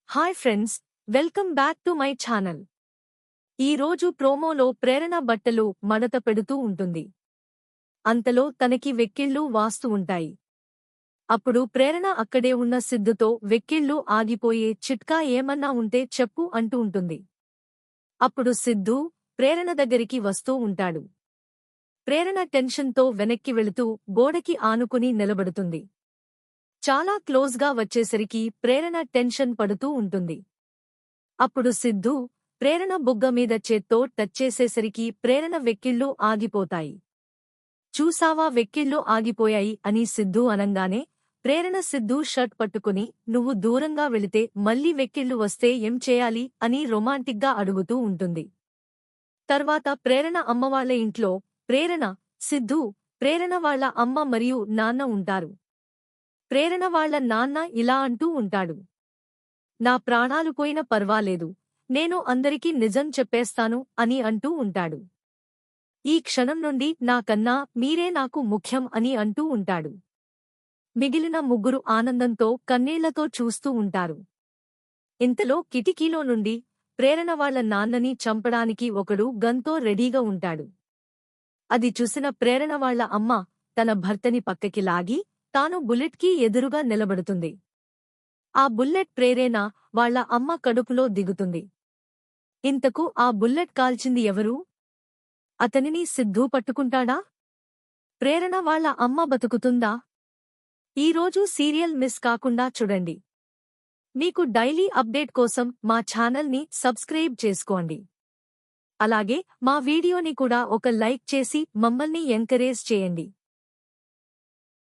Hi friends, welcome back to my channel. ఈ రోజు ప్రోమోలో ప్రేరణ బట్టలు మడత పెడుతూ ఉంటుంది. అంతలో తనకి వెక్కిళ్ళు వాస్తూ ఉంటాయి. అప్పుడు ప్రేరణ అక్కడే ఉన్న సిద్ధుతో వెక్కిళ్ళు ఆగిపోయే చిట్కా ఏమన్నా ఉంటే చెప్పు అంటూ ఉంటుంది. అప్పుడు సిద్ధు ప్రేరణ దగ్గరికి వస్తూ ఉంటాడు. ప్రేరణ టెన్షన్తో వెనక్కి వెళుతూ గోడకి ఆనుకుని నిలబడుతుంది. చాలా క్లోజ్గా వచ్చేసరికి ప్రేరణ టెన్షన్ పడుతూ ఉంటుంది. అప్పుడు సిద్ధు ప్రేరణ బుగ్గ మీద చేత్తో టచ్ చేసేసరికి ప్రేరణ వెక్కిళ్ళు ఆగిపోతాయి. చూసావా, వెక్కిళ్ళు ఆగిపోయాయి అని సిద్ధు అనంగానే ప్రేరణ సిద్ధు షర్ట్ పట్టుకుని నువ్వు దూరంగా వెళితే మళ్లీ వెక్కిళ్ళు వస్తే ఏం చేయాలి అని రొమాంటిక్గా అడుగుతూ ఉంటుంది. తర్వాత ప్రేరణ అమ్మవాళ్ల ఇంట్లో ప్రేరణ, సిద్ధు, ప్రేరణ వాళ్ల అమ్మ మరియు నాన్న ఉంటారు. ప్రేరణ వాళ్ల నాన్న ఇలా అంటూ ఉంటాడు. నా ప్రాణాలు పోయినా పర్వాలేదు, నేను అందరికీ నిజం చెప్పేస్తాను అని అంటూ ఉంటాడు. ఈ క్షణం నుండి నాకన్నా మీరే నాకు ముఖ్యం అని అంటూ ఉంటాడు. మిగిలిన ముగ్గురు ఆనందంతో కన్నీళ్లతో చూస్తూ ఉంటారు. ఇంతలో కిటికీలో నుండి ప్రేరణ వాళ్ల నాన్నని చంపడానికి ఒకడు గన్తో రెడీగా ఉంటాడు. అది చూసిన ప్రేరణ వాళ్ల అమ్మ తన భర్తని పక్కకి లాగి తాను బుల్లెట్కి ఎదురుగా నిలబడుతుంది. ఆ బుల్లెట్ ప్రేరణ వాళ్ల అమ్మ కడుపులో దిగుతుంది. ఇంతకు ఆ బుల్లెట్ కాల్చింది ఎవరు? అతనిని సిద్ధూ పట్టుకుంటాడా? ప్రేరణ వాళ్ల అమ్మ బతుకుతుందా? ఈరోజు సీరియల్ మిస్ కాకుండా చూడండి. మీకు డైలీ అప్డేట్ కోసం మా ఛానల్ని సబ్స్క్రైబ్ చేసుకోండి. అలాగే మా వీడియోని కూడా ఒక లైక్ చేసి మమ్మల్ని ఎంకరేజ్ చేయండి.